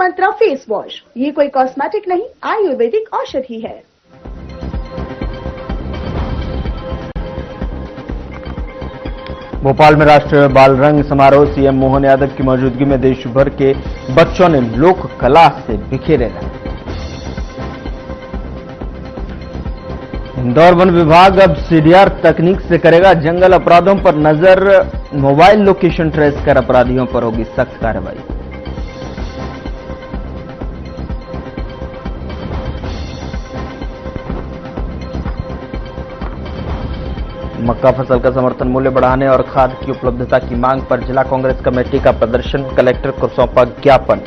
मंत्रा face wash, ये कोई cosmetic नहीं, आयुर्वेदिक औषधि है। भोपाल में राष्ट्रीय बाल रंग समारोह, सीएम मोहन यादव की मौजूदगी में देश भर के बच्चों ने लोक कला से बिखेरे रहे। इंदौर वन विभाग अब सीडीआर तकनीक से करेगा जंगल अपराधों पर नजर, मोबाइल लोकेशन ट्रेस कर अपराधियों पर होगी सख्त कार्रवाई। मक्का फसल का समर्थन मूल्य बढ़ाने और खाद की उपलब्धता की मांग पर जिला कांग्रेस कमेटी का प्रदर्शन, कलेक्टर को सौंपा ज्ञापन।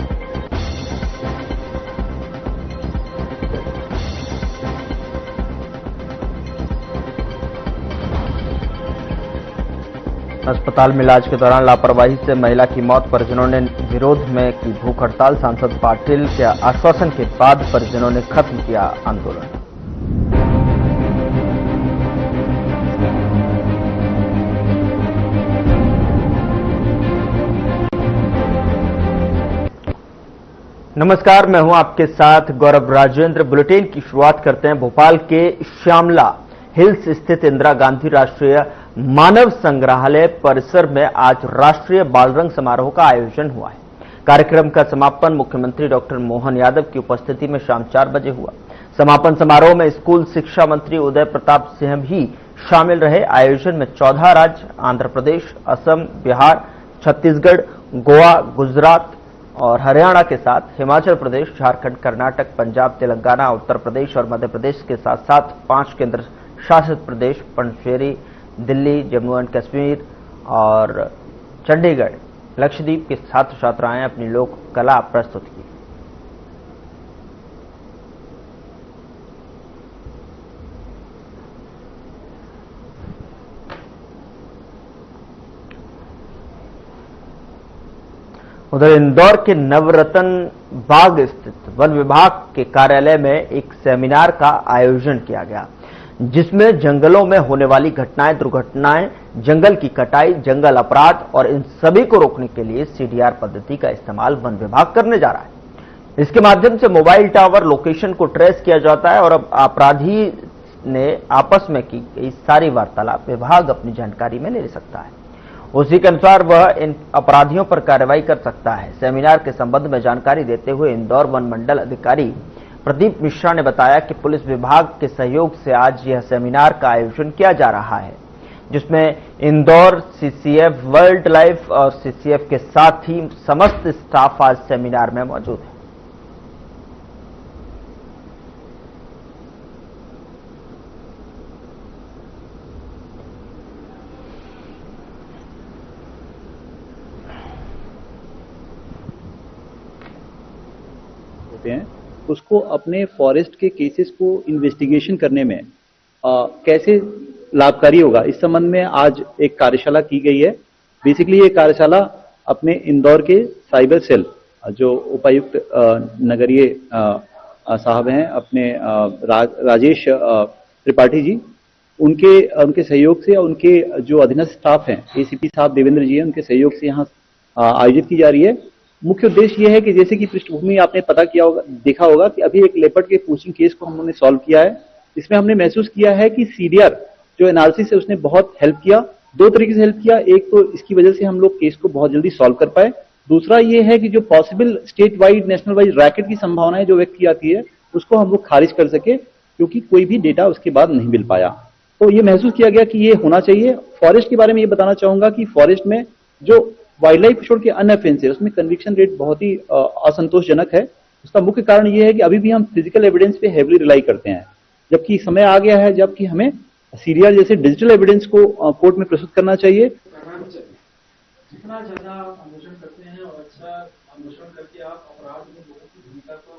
अस्पताल में इलाज के दौरान लापरवाही से महिला की मौत, परिजनों ने विरोध में की भूख हड़ताल, सांसद पाटिल के आश्वासन के बाद परिजनों ने खत्म किया आंदोलन। नमस्कार, मैं हूं आपके साथ गौरव राजेंद्र। बुलेटिन की शुरुआत करते हैं भोपाल के श्यामला हिल्स स्थित इंदिरा गांधी राष्ट्रीय मानव संग्रहालय परिसर में आज राष्ट्रीय बाल रंग समारोह का आयोजन हुआ है। कार्यक्रम का समापन मुख्यमंत्री डॉक्टर मोहन यादव की उपस्थिति में शाम 4 बजे हुआ। समापन समारोह में स्कूल शिक्षा मंत्री उदय प्रताप सिंह भी शामिल रहे। आयोजन में 14 राज्य आंध्र प्रदेश, असम, बिहार, छत्तीसगढ़, गोवा, गुजरात और हरियाणा के साथ हिमाचल प्रदेश, झारखंड, कर्नाटक, पंजाब, तेलंगाना, उत्तर प्रदेश और मध्य प्रदेश के साथ साथ 5 केंद्र शासित प्रदेश पुडुचेरी, दिल्ली, जम्मू एंड कश्मीर और चंडीगढ़, लक्षद्वीप के छात्र छात्राएं अपनी लोक कला प्रस्तुत की। उधर इंदौर के नवरत्न बाग स्थित वन विभाग के कार्यालय में एक सेमिनार का आयोजन किया गया, जिसमें जंगलों में होने वाली घटनाएं, दुर्घटनाएं, जंगल की कटाई, जंगल अपराध और इन सभी को रोकने के लिए सीडीआर पद्धति का इस्तेमाल वन विभाग करने जा रहा है। इसके माध्यम से मोबाइल टावर लोकेशन को ट्रेस किया जाता है और अब अपराधी ने आपस में की गई सारी वार्तालाप विभाग अपनी जानकारी में ले सकता है। उसी के अनुसार वह इन अपराधियों पर कार्रवाई कर सकता है। सेमिनार के संबंध में जानकारी देते हुए इंदौर वन मंडल अधिकारी प्रदीप मिश्रा ने बताया कि पुलिस विभाग के सहयोग से आज यह सेमिनार का आयोजन किया जा रहा है, जिसमें इंदौर सीसीएफ, वाइल्ड लाइफ और सीसीएफ के साथ ही समस्त स्टाफ आज सेमिनार में मौजूद है। हैं उसको अपने फॉरेस्ट के केसेस को इन्वेस्टिगेशन करने में कैसे लाभकारी होगा, इस संबंध में आज एक कार्यशाला की गई है। बेसिकली ये कार्यशाला अपने इंदौर के साइबर सेल जो उपायुक्त नगरीय साहब हैं अपने राजेश त्रिपाठी जी, उनके सहयोग से और उनके जो अधीनस्थ स्टाफ हैं एसीपी साहब देवेंद्र जी हैं, उनके सहयोग से यहाँ आयोजित की जा रही है। मुख्य उद्देश्य यह है कि जैसे कि पृष्ठभूमि आपने देखा होगा कि अभी एक लेपर्ड के पूछिंग केस को हमने सॉल्व किया है। इसमें हमने महसूस किया है कि सीडीआर जो एनआरसी से उसने बहुत हेल्प किया। 2 तरीके से हेल्प किया, एक तो इसकी वजह से हम लोग केस को बहुत जल्दी सॉल्व कर पाए, दूसरा ये है कि जो possible state wide, national wide racket की संभावनाएं जो व्यक्त की जाती है उसको हम लोग खारिज कर सके, क्योंकि कोई भी डेटा उसके बाद नहीं मिल पाया। तो ये महसूस किया गया कि ये होना चाहिए। फॉरेस्ट के बारे में ये बताना चाहूंगा कि फॉरेस्ट में जो वाइल्ड लाइफ छोड़ के अन्य ऑफेंस है उसमें कन्विक्शन रेट बहुत ही असंतोषजनक है। उसका मुख्य कारण ये है कि अभी भी हम फिजिकल एविडेंस पे हेवली रिलाई करते हैं, जबकि समय आ गया है जबकि हमें सीडीआर जैसे डिजिटल एविडेंस को कोर्ट में प्रस्तुत करना चाहिए। जितना ज्यादा अन्वेषण करते हैं और अच्छा अन्वेषण करके आप अपराध में लोगों की भूमिका को।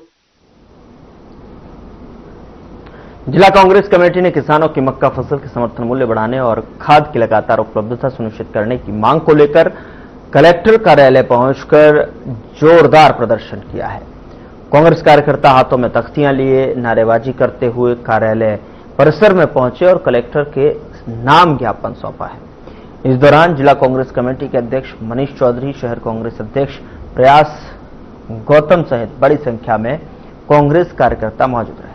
जिला कांग्रेस कमेटी ने किसानों की मक्का फसल के समर्थन मूल्य बढ़ाने और खाद की लगातार उपलब्धता सुनिश्चित करने की मांग को लेकर कलेक्टर कार्यालय पहुंचकर जोरदार प्रदर्शन किया है। कांग्रेस कार्यकर्ता हाथों में तख्तियां लिए नारेबाजी करते हुए कार्यालय परिसर में पहुंचे और कलेक्टर के नाम ज्ञापन सौंपा है। इस दौरान जिला कांग्रेस कमेटी के अध्यक्ष मनीष चौधरी, शहर कांग्रेस अध्यक्ष प्रयास गौतम सहित बड़ी संख्या में कांग्रेस कार्यकर्ता मौजूद रहे।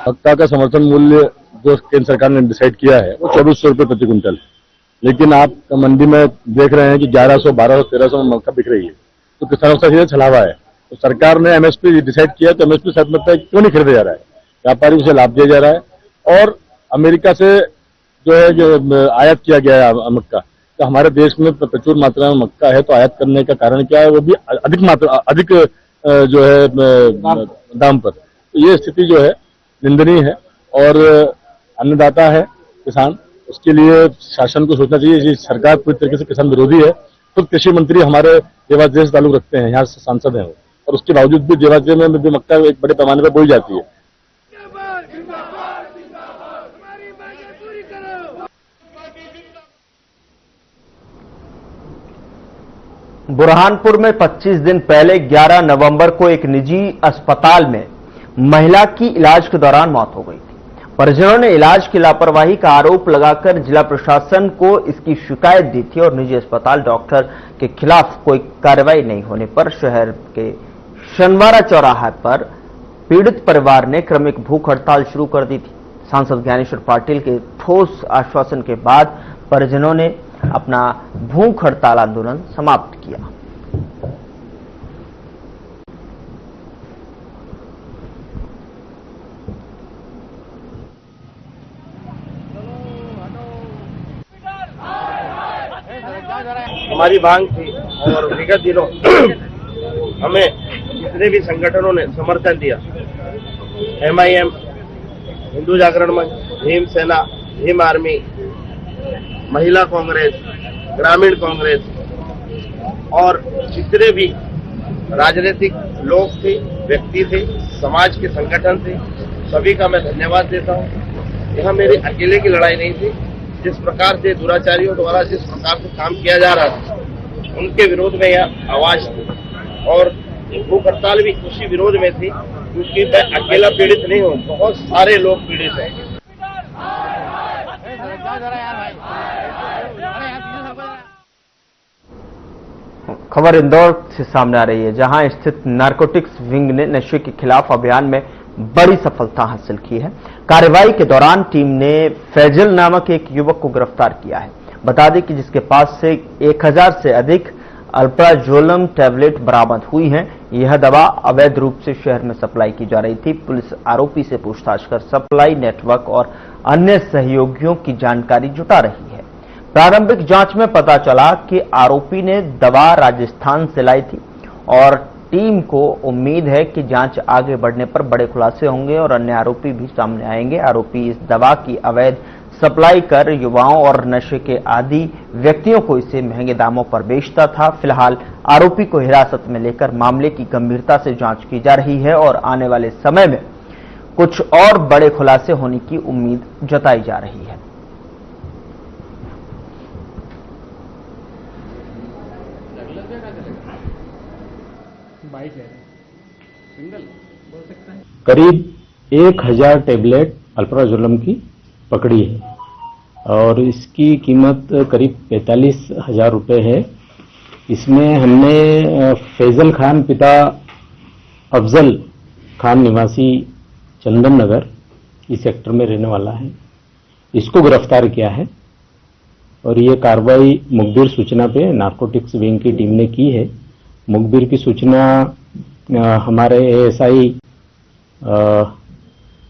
मक्का का समर्थन मूल्य जो केंद्र सरकार ने डिसाइड किया है वो 2400 रुपये प्रति क्विंटल, लेकिन आप मंडी में देख रहे हैं कि 1100, 1200, 1300 में मक्का बिक रही है, तो किसानों का सीधे छलावा है। तो सरकार ने एमएसपी डिसाइड किया, तो एमएसपी 7 रुपये क्यों नहीं खरीदा जा रहा है? व्यापारी उसे लाभ दिया जा रहा है। और अमेरिका से जो है जो आयात किया गया है मक्का, तो हमारे देश में प्रचुर मात्रा में मक्का है, तो आयात करने का कारण क्या है? वो भी अधिक जो है दाम पर। तो ये स्थिति जो है निंदनीय है, और अन्नदाता है किसान, उसके लिए शासन को सोचना चाहिए। ये सरकार पूरी तरीके से किसान विरोधी है। खुद कृषि मंत्री हमारे देवास जिले से ताल्लुक रखते हैं, यहाँ से सांसद हैं वो, और उसके बावजूद भी देवास जिले में भी मक्का एक बड़े पैमाने पर बोई जाती है। बुरहानपुर में 25 दिन पहले 11 नवंबर को एक निजी अस्पताल में महिला की इलाज के दौरान मौत हो गई थी। परिजनों ने इलाज की लापरवाही का आरोप लगाकर जिला प्रशासन को इसकी शिकायत दी थी और निजी अस्पताल डॉक्टर के खिलाफ कोई कार्रवाई नहीं होने पर शहर के शनवारा चौराहे पर पीड़ित परिवार ने क्रमिक भूख हड़ताल शुरू कर दी थी। सांसद ज्ञानेश्वर पाटिल के ठोस आश्वासन के बाद परिजनों ने अपना भूख हड़ताल आंदोलन समाप्त किया। हमारी मांग थी और विगत दिनों हमें जितने भी संगठनों ने समर्थन दिया, MIM, हिंदू जागरण मंच, भीम सेना, भीम आर्मी, महिला कांग्रेस, ग्रामीण कांग्रेस और जितने भी राजनीतिक लोग थे, व्यक्ति थे, समाज के संगठन थे, सभी का मैं धन्यवाद देता हूं। यह मेरी अकेले की लड़ाई नहीं थी। जिस प्रकार से दुराचारियों द्वारा जिस प्रकार से काम किया जा रहा था, उनके विरोध में यह आवाज थी, और भूख हड़ताल भी उसी विरोध में थी, क्योंकि मैं अकेला पीड़ित नहीं हूं, बहुत सारे लोग पीड़ित हैं। खबर इंदौर से सामने आ रही है, जहां स्थित नारकोटिक्स विंग ने नशे के खिलाफ अभियान में बड़ी सफलता हासिल की है। कार्रवाई के दौरान टीम ने फैजल नामक एक युवक को गिरफ्तार किया है। बता दें कि जिसके पास से 1000 से अधिक अल्प्राजोलम टैबलेट बरामद हुई हैं। यह दवा अवैध रूप से शहर में सप्लाई की जा रही थी। पुलिस आरोपी से पूछताछ कर सप्लाई नेटवर्क और अन्य सहयोगियों की जानकारी जुटा रही है। प्रारंभिक जांच में पता चला कि आरोपी ने दवा राजस्थान से लाई थी और टीम को उम्मीद है कि जांच आगे बढ़ने पर बड़े खुलासे होंगे और अन्य आरोपी भी सामने आएंगे। आरोपी इस दवा की अवैध सप्लाई कर युवाओं और नशे के आदी व्यक्तियों को इसे महंगे दामों पर बेचता था। फिलहाल आरोपी को हिरासत में लेकर मामले की गंभीरता से जांच की जा रही है और आने वाले समय में कुछ और बड़े खुलासे होने की उम्मीद जताई जा रही है। करीब 1000 टेबलेट अल्प्राजोलम की पकड़ी है और इसकी कीमत करीब 45,000 रुपये है। इसमें हमने फैजल खान पिता अफजल खान निवासी चंदन नगर इस सेक्टर में रहने वाला है, इसको गिरफ्तार किया है और ये कार्रवाई मुखबिर सूचना पे नारकोटिक्स विंग की टीम ने की है। मुखबिर की सूचना हमारे ASI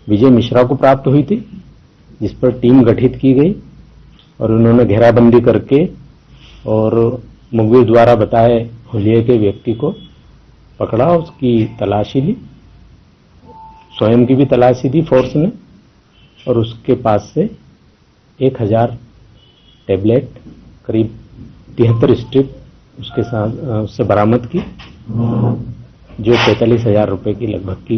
विजय मिश्रा को प्राप्त हुई थी, जिस पर टीम गठित की गई और उन्होंने घेराबंदी करके और मुखबिर द्वारा बताए हुलिये के व्यक्ति को पकड़ा, उसकी तलाशी ली, स्वयं की भी तलाशी दी फोर्स ने और उसके पास से 1000 टेबलेट करीब 73 स्ट्रिप उसके साथ उससे बरामद की, जो 45,000 रुपये की लगभग की।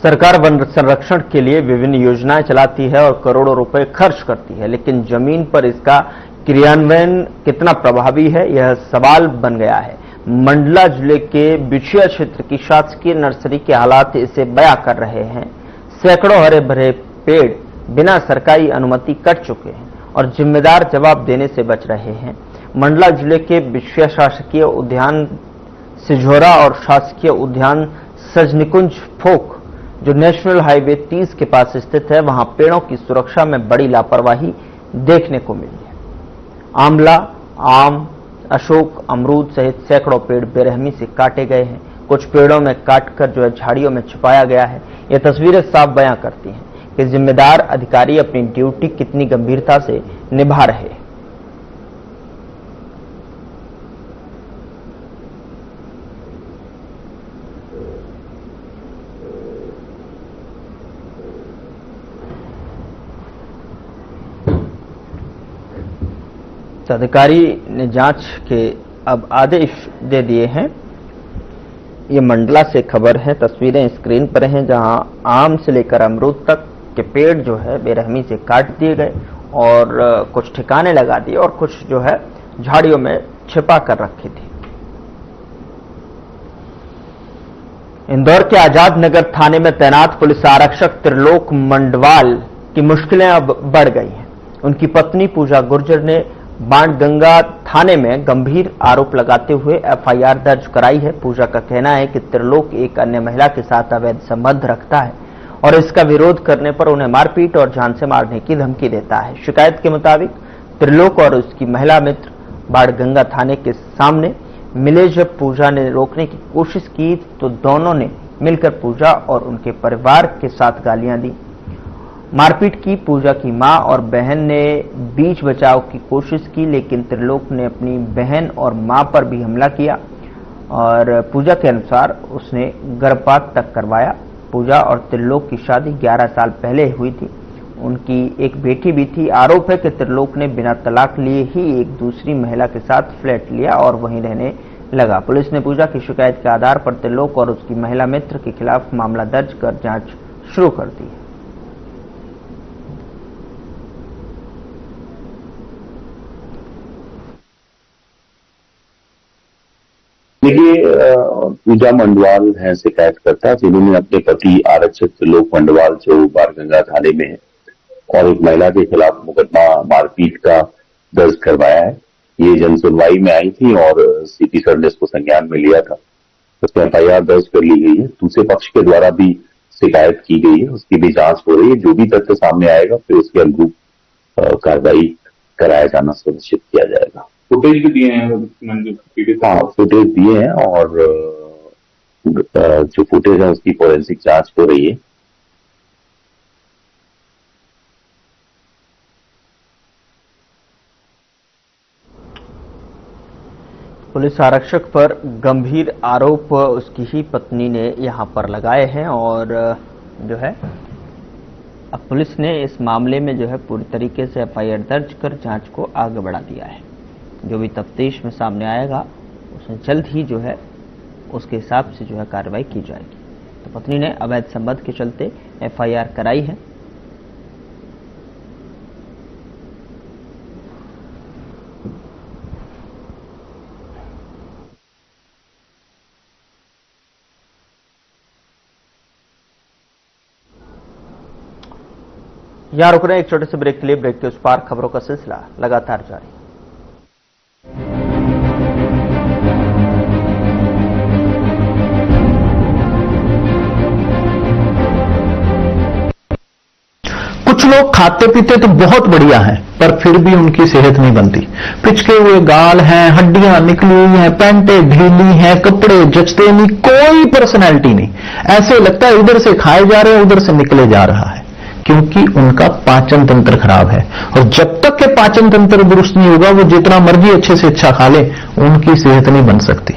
सरकार वन संरक्षण के लिए विभिन्न योजनाएं चलाती है और करोड़ों रुपए खर्च करती है, लेकिन जमीन पर इसका क्रियान्वयन कितना प्रभावी है, यह सवाल बन गया है। मंडला जिले के बिछिया क्षेत्र की शासकीय नर्सरी के हालात इसे बयां कर रहे हैं। सैकड़ों हरे भरे पेड़ बिना सरकारी अनुमति कट चुके हैं और जिम्मेदार जवाब देने से बच रहे हैं। मंडला जिले के बिछिया शासकीय उद्यान सिझोरा और शासकीय उद्यान सजनिकुंज फोक जो नेशनल हाईवे 30 के पास स्थित है, वहां पेड़ों की सुरक्षा में बड़ी लापरवाही देखने को मिली है। आंवला, आम, अशोक, अमरूद सहित सैकड़ों पेड़ बेरहमी से काटे गए हैं। कुछ पेड़ों में काटकर जो है झाड़ियों में छिपाया गया है। ये तस्वीरें साफ बयां करती हैं कि जिम्मेदार अधिकारी अपनी ड्यूटी कितनी गंभीरता से निभा रहे हैं। अधिकारी ने जांच के अब आदेश दे दिए हैं। ये मंडला से खबर है, तस्वीरें स्क्रीन पर हैं, जहां आम से लेकर अमरूद तक के पेड़ जो है बेरहमी से काट दिए गए और कुछ ठिकाने लगा दिए और कुछ जो है झाड़ियों में छिपा कर रखी थी। इंदौर के आजाद नगर थाने में तैनात पुलिस आरक्षक त्रिलोक मंडवाल की मुश्किलें अब बढ़ गई हैं। उनकी पत्नी पूजा गुर्जर ने बाणगंगा थाने में गंभीर आरोप लगाते हुए एफआईआर दर्ज कराई है। पूजा का कहना है कि त्रिलोक एक अन्य महिला के साथ अवैध संबंध रखता है और इसका विरोध करने पर उन्हें मारपीट और जान से मारने की धमकी देता है। शिकायत के मुताबिक त्रिलोक और उसकी महिला मित्र बाणगंगा थाने के सामने मिले। जब पूजा ने रोकने की कोशिश की तो दोनों ने मिलकर पूजा और उनके परिवार के साथ गालियां दी, मारपीट की। पूजा की मां और बहन ने बीच बचाव की कोशिश की, लेकिन त्रिलोक ने अपनी बहन और मां पर भी हमला किया और पूजा के अनुसार उसने गर्भपात तक करवाया। पूजा और त्रिलोक की शादी 11 साल पहले हुई थी। उनकी एक बेटी भी थी। आरोप है कि त्रिलोक ने बिना तलाक लिए ही एक दूसरी महिला के साथ फ्लैट लिया और वहीं रहने लगा। पुलिस ने पूजा की शिकायत के आधार पर त्रिलोक और उसकी महिला मित्र के खिलाफ मामला दर्ज कर जांच शुरू कर दी है। देखिए, पूजा मंडवाल है शिकायतकर्ता, जिन्होंने अपने पति आरक्षक त्रिलोक मंडवाल जो बाणगंगा थाने में है और एक महिला के खिलाफ मुकदमा मारपीट का दर्ज करवाया है। ये जन सुनवाई में आई थी और सीपी सर ने इसको संज्ञान में लिया था। उसमें एफआईआर दर्ज कर ली गई है। दूसरे पक्ष के द्वारा भी शिकायत की गई है, उसकी भी जांच हो रही है। जो भी तथ्य सामने आएगा फिर उसके अनुरूप कार्रवाई कराया जाना सुनिश्चित किया जाएगा। फुटेज भी दिए हैं? हाँ, फुटेज दिए हैं और जो फुटेज है उसकी फोरेंसिक जांच हो रही है। पुलिस आरक्षक पर गंभीर आरोप उसकी ही पत्नी ने यहां पर लगाए हैं और जो है अब पुलिस ने इस मामले में जो है पूरी तरीके से एफआईआर दर्ज कर जांच को आगे बढ़ा दिया है। जो भी तफ्तीश में सामने आएगा उसमें जल्द ही जो है उसके हिसाब से जो है कार्रवाई की जाएगी। तो पत्नी ने अवैध संबंध के चलते एफआईआर कराई है। यहां रुक रहे हैं एक छोटे से ब्रेक के लिए। ब्रेक के उस पार खबरों का सिलसिला लगातार जारी। कुछ लोग खाते पीते तो बहुत बढ़िया हैं, पर फिर भी उनकी सेहत नहीं बनती। पिचके हुए गाल हैं, हड्डियां निकली हुई हैं, पैंटें ढीली हैं, कपड़े जचते नहीं, कोई पर्सनैलिटी नहीं। ऐसे लगता है इधर से खाए जा रहे हैं, उधर से निकले जा रहा है, क्योंकि उनका पाचन तंत्र खराब है। और जब तक के पाचन तंत्र दुरुस्त नहीं होगा, वो जितना मर्जी अच्छे से अच्छा खा ले, उनकी सेहत नहीं बन सकती।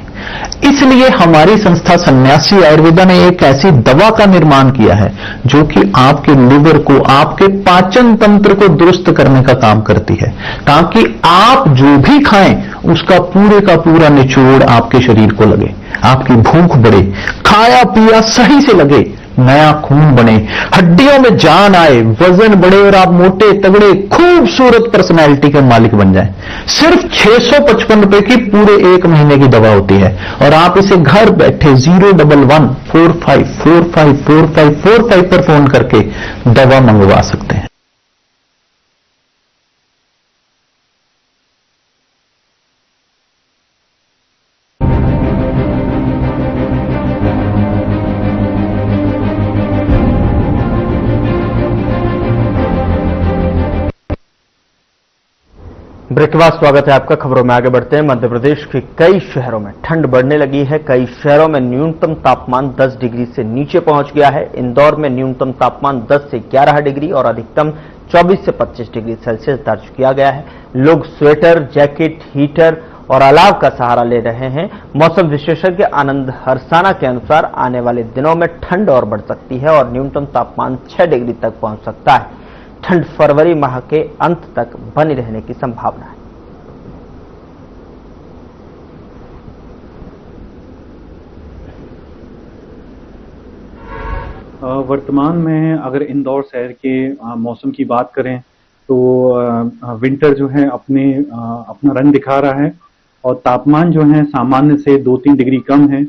इसलिए हमारी संस्था सन्यासी आयुर्वेदा ने एक ऐसी दवा का निर्माण किया है जो कि आपके लिवर को, आपके पाचन तंत्र को दुरुस्त करने का काम करती है, ताकि आप जो भी खाएं उसका पूरे का पूरा निचोड़ आपके शरीर को लगे, आपकी भूख बढ़े, खाया पिया सही से लगे, नया खून बने, हड्डियों में जान आए, वजन बढ़े और आप मोटे तगड़े खूबसूरत पर्सनैलिटी के मालिक बन जाएं। सिर्फ 655 रुपए की पूरे 1 महीने की दवा होती है और आप इसे घर बैठे 01145454545 पर फोन करके दवा मंगवा सकते हैं। ब्रेक के बाद स्वागत है आपका। खबरों में आगे बढ़ते हैं। मध्य प्रदेश के कई शहरों में ठंड बढ़ने लगी है। कई शहरों में न्यूनतम तापमान 10 डिग्री से नीचे पहुंच गया है। इंदौर में न्यूनतम तापमान 10 से 11 डिग्री और अधिकतम 24 से 25 डिग्री सेल्सियस दर्ज किया गया है। लोग स्वेटर, जैकेट, हीटर और अलाव का सहारा ले रहे हैं। मौसम विशेषज्ञ आनंद हरसाना के अनुसार आने वाले दिनों में ठंड और बढ़ सकती है और न्यूनतम तापमान 6 डिग्री तक पहुंच सकता है। ठंड फरवरी माह के अंत तक बनी रहने की संभावना है। वर्तमान में अगर इंदौर शहर के मौसम की बात करें तो विंटर जो है अपना रंग दिखा रहा है और तापमान जो है सामान्य से 2-3 डिग्री कम है।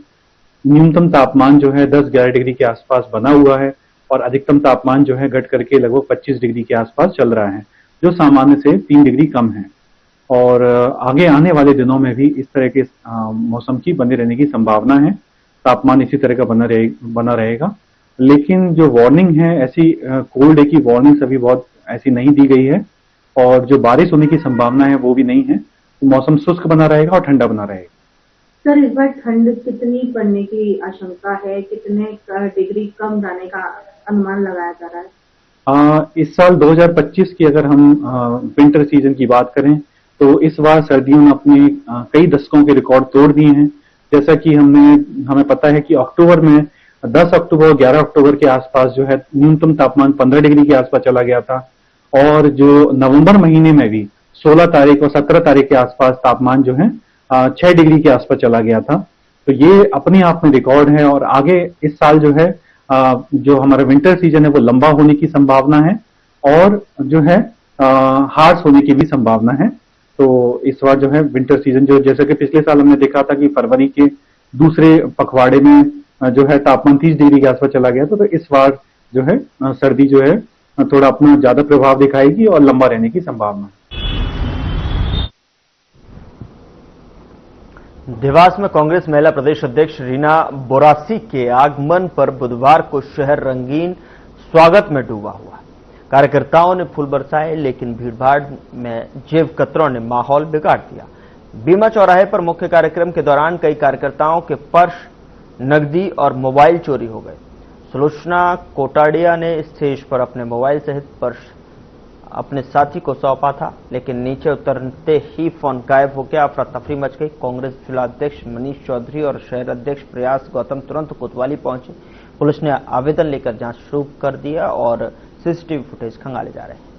न्यूनतम तापमान जो है 10-11 डिग्री के आसपास बना हुआ है और अधिकतम तापमान जो है घट करके लगभग 25 डिग्री के आसपास चल रहा है, जो सामान्य से 3 डिग्री कम है। और आगे आने वाले दिनों में भी इस तरह के मौसम की बने रहने की संभावना है। तापमान इसी तरह का बना रहेगा। लेकिन जो वार्निंग है, ऐसी कोल्ड डे की वार्निंग अभी बहुत ऐसी नहीं दी गई है और जो बारिश होने की संभावना है वो भी नहीं है। तो मौसम शुष्क बना रहेगा और ठंडा बना रहेगा। सर, इस बार ठंड कितनी पड़ने की आशंका है? कितने डिग्री कम जाने का अनुमान लगाया जा रहा है? इस साल 2025 की अगर हम विंटर सीजन की बात करें तो इस बार सर्दियों ने अपने कई दशकों के रिकॉर्ड तोड़ दिए हैं। जैसा कि हमें पता है कि अक्टूबर में 10 अक्टूबर और 11 अक्टूबर के आसपास जो है न्यूनतम तापमान 15 डिग्री के आसपास चला गया था और जो नवंबर महीने में भी 16 तारीख और 17 तारीख के आसपास तापमान जो है 6 डिग्री के आसपास चला गया था। तो ये अपने आप में रिकॉर्ड है और आगे इस साल जो है जो हमारा विंटर सीजन है वो लंबा होने की संभावना है और जो है हार्श होने की भी संभावना है। तो इस बार जो है विंटर सीजन जो जैसे कि पिछले साल हमने देखा था कि फरवरी के दूसरे पखवाड़े में जो है तापमान 30 डिग्री के आसपास चला गया था। तो इस बार जो है सर्दी जो है थोड़ा अपना ज्यादा प्रभाव दिखाएगी और लंबा रहने की संभावना है। देवास में कांग्रेस महिला प्रदेश अध्यक्ष रीना बोरासी के आगमन पर बुधवार को शहर रंगीन स्वागत में डूबा हुआ। कार्यकर्ताओं ने फूल बरसाए, लेकिन भीड़भाड़ में जेब कतरों ने माहौल बिगाड़ दिया। बीमा चौराहे पर मुख्य कार्यक्रम के दौरान कई कार्यकर्ताओं के पर्स, नकदी और मोबाइल चोरी हो गए। सुलोचना कोटाडिया ने स्टेज पर अपने मोबाइल सहित पर्स अपने साथी को सौंपा था, लेकिन नीचे उतरते ही फोन गायब हो गया। अफरा तफरी मच गई। कांग्रेस जिला अध्यक्ष मनीष चौधरी और शहर अध्यक्ष प्रयास गौतम तुरंत कोतवाली पहुंचे। पुलिस ने आवेदन लेकर जांच शुरू कर दिया और सीसीटीवी फुटेज खंगाले जा रहे हैं।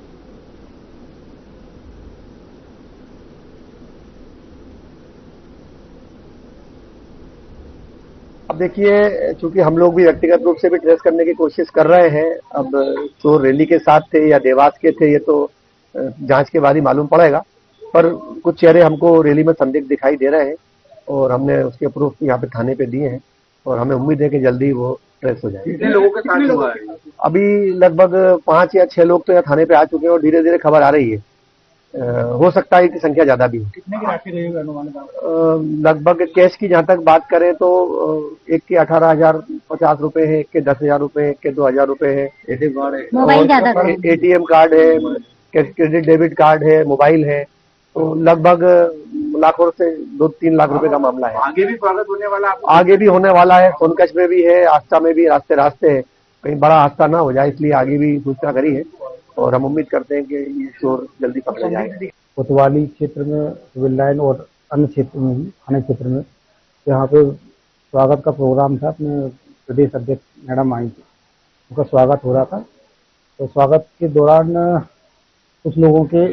अब देखिए, चूंकि हम लोग भी व्यक्तिगत रूप से भी ट्रेस करने की कोशिश कर रहे हैं। अब चोर रैली के साथ थे या देवास के थे ये तो जांच के बाद ही मालूम पड़ेगा, पर कुछ चेहरे हमको रैली में संदिग्ध दिखाई दे रहे हैं और हमने उसके प्रूफ यहाँ पे थाने पे दिए हैं और हमें उम्मीद है कि जल्दी वो ट्रेस हो जाए। कितने लोगों के साथ हुआ है? अभी लगभग 5 या 6 लोग तो यहाँ थाने पे आ चुके हैं और धीरे धीरे खबर आ रही है। हो सकता है कि संख्या ज्यादा भी हो। कितने की राशि रहेगी अनुमान? लगभग कैश की जहां तक बात करें तो एक के 18,050 रुपए है, एक के 10,000 रुपए, एक के 2,000 रुपए है। मोबाइल ज्यादा था। एटीएम कार्ड है, क्रेडिट डेबिट कार्ड है, मोबाइल है। तो लगभग लाखों से 2-3 लाख रुपए का मामला है। आगे भी स्वागत होने वाला है? आगे भी होने वाला है। सोनकच्छ में भी है, आस्था में भी, रास्ते है। कहीं बड़ा हादसा ना हो जाए इसलिए आगे भी सूचना करी है और हम उम्मीद करते हैं कि ये चोर जल्दी पकड़े जाएंगे। कोतवाली क्षेत्र में, सिविल लाइन और अन्य क्षेत्र में भी, थाने क्षेत्र में यहाँ पे स्वागत का प्रोग्राम था। अपने प्रदेश अध्यक्ष मैडम आई थी, उनका स्वागत हो रहा था। तो स्वागत के दौरान कुछ लोगों के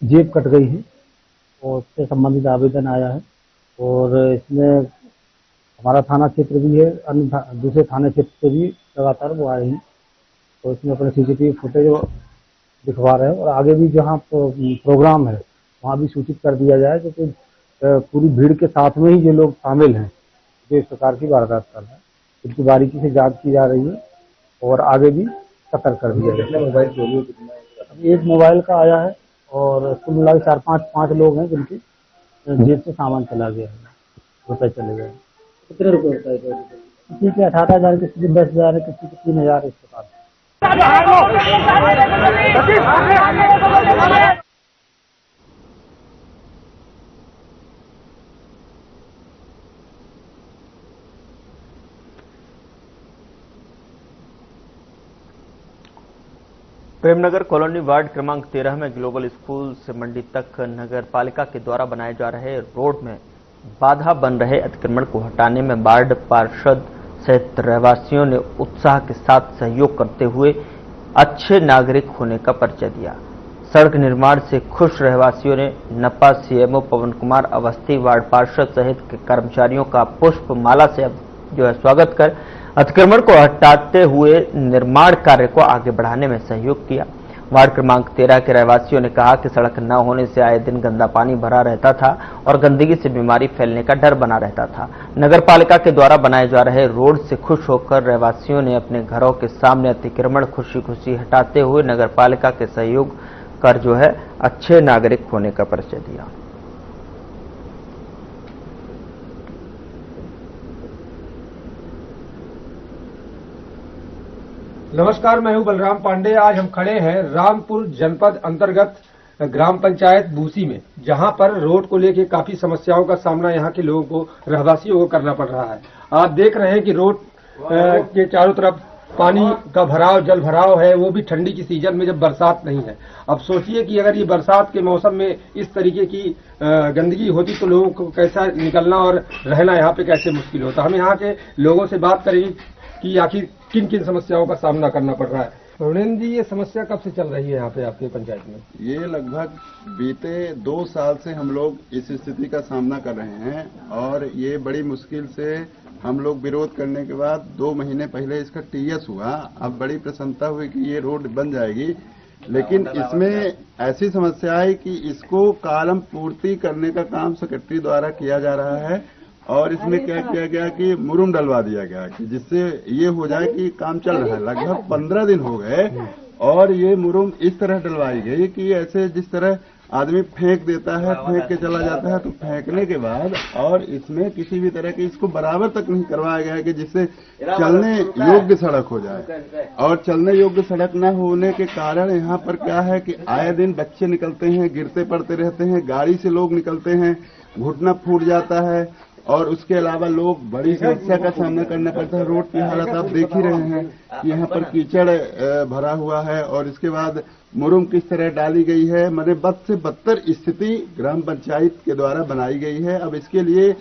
जेब कट गई है और उससे संबंधित आवेदन आया है और इसमें हमारा थाना क्षेत्र भी है, अन्य दूसरे थाना क्षेत्र से भी लगातार वो आए हैं, तो इसमें अपने CCTV फुटेज दिखवा रहे हैं और आगे भी जहाँ प्रोग्राम है वहाँ भी सूचित कर दिया जाए, क्योंकि पूरी भीड़ के साथ में ही ये लोग शामिल हैं जो इस प्रकार की वारदात कर रहे हैं। इनकी बारीकी से जांच की जा रही है और आगे भी सतर्क कर दिया जाए। मोबाइल चोरी अभी एक मोबाइल का आया है और कुल मिला के 4-5 लोग हैं जिनकी जेब से सामान चला गया है, रुपए चले गए। कितने रुपए होता है? किसी के 18,000, किसी के 10,000, किसी के 3,000, इस प्रकार। प्रेमनगर कॉलोनी वार्ड क्रमांक 13 में ग्लोबल स्कूल से मंडी तक नगर पालिका के द्वारा बनाए जा रहे रोड में बाधा बन रहे अतिक्रमण को हटाने में वार्ड पार्षद सहित रहवासियों ने उत्साह के साथ सहयोग करते हुए अच्छे नागरिक होने का परिचय दिया। सड़क निर्माण से खुश रहवासियों ने नपा CMO पवन कुमार अवस्थी, वार्ड पार्षद सहित के कर्मचारियों का पुष्प माला से स्वागत कर अतिक्रमण को हटाते हुए निर्माण कार्य को आगे बढ़ाने में सहयोग किया। वार्ड क्रमांक 13 के रहवासियों ने कहा कि सड़क न होने से आए दिन गंदा पानी भरा रहता था और गंदगी से बीमारी फैलने का डर बना रहता था। नगर पालिका के द्वारा बनाए जा रहे रोड से खुश होकर रहवासियों ने अपने घरों के सामने अतिक्रमण खुशी खुशी हटाते हुए नगर पालिका के सहयोग कर अच्छे नागरिक होने का परिचय दिया। नमस्कार, मैं हूं बलराम पांडे। आज हम खड़े हैं रामपुर जनपद अंतर्गत ग्राम पंचायत बूसी में, जहां पर रोड को लेकर काफी समस्याओं का सामना यहां के लोगों को, रहवासियों को करना पड़ रहा है। आप देख रहे हैं कि रोड के चारों तरफ पानी का भराव, जल भराव है, वो भी ठंडी की सीजन में जब बरसात नहीं है। अब सोचिए कि अगर ये बरसात के मौसम में इस तरीके की गंदगी होती तो लोगों को कैसा निकलना और रहना यहाँ पे कैसे मुश्किल होता। हम यहाँ के लोगों से बात करेंगे कि आखिर किन किन समस्याओं का सामना करना पड़ रहा है। प्रणेंद्र जी, ये समस्या कब से चल रही है यहाँ पे आपके पंचायत में? ये लगभग बीते 2 साल से हम लोग इस स्थिति का सामना कर रहे हैं और ये बड़ी मुश्किल से हम लोग विरोध करने के बाद 2 महीने पहले इसका TS हुआ। अब बड़ी प्रसन्नता हुई कि ये रोड बन जाएगी, लेकिन इसमें ऐसी समस्या है कि इसको कालम पूर्ति करने का काम सेक्रेटरी द्वारा किया जा रहा है और इसमें क्या किया गया कि मुरुम डलवा दिया गया कि जिससे ये हो जाए कि काम चल रहा है। लगभग 15 दिन हो गए और ये मुरुम इस तरह डलवाई गई कि ऐसे जिस तरह आदमी फेंक देता है, फेंक के चला जाता है, तो फेंकने के बाद और इसमें किसी भी तरह की इसको बराबर तक नहीं करवाया गया कि जिससे चलने योग्य सड़क हो जाए। और चलने योग्य सड़क न होने के कारण यहाँ पर क्या है कि आए दिन बच्चे निकलते हैं, गिरते पड़ते रहते हैं, गाड़ी से लोग निकलते हैं, घुटना फूट जाता है और उसके अलावा लोग बड़ी समस्या का सामना करना पड़ता है। रोड की हालत आप देख ही रहे हैं कि यहाँ पर कीचड़ भरा हुआ है और इसके बाद मुरुम किस तरह डाली गई है। मैंने बद से बदतर स्थिति ग्राम पंचायत के द्वारा बनाई गई है। अब इसके लिए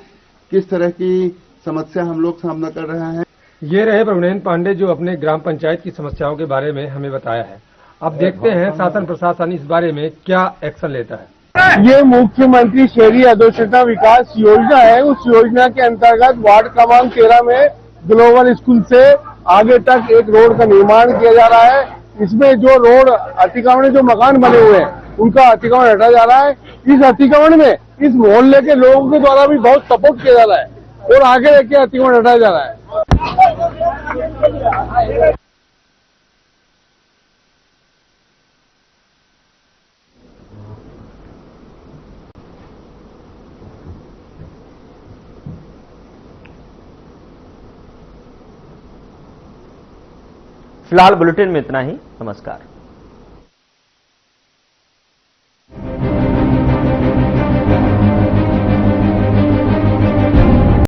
किस तरह की समस्या हम लोग सामना कर रहे हैं। ये रहे प्रणेंद्र पांडे जो अपने ग्राम पंचायत की समस्याओं के बारे में हमें बताया है। अब देखते हैं शासन प्रशासन इस बारे में क्या एक्शन लेता है। ये मुख्यमंत्री शहरी अधोसंरचना विकास योजना है। उस योजना के अंतर्गत वार्ड क्रमांक 13 में ग्लोबल स्कूल से आगे तक एक रोड का निर्माण किया जा रहा है। इसमें जो रोड अतिक्रमण, जो मकान बने हुए हैं, उनका अतिक्रमण हटा जा रहा है। इस अतिक्रमण में इस मोहल्ले के लोगों के द्वारा भी बहुत सपोर्ट किया जा रहा है और आगे लेके अतिक्रमण हटाया जा रहा है। फिलहाल बुलेटिन में इतना ही। नमस्कार।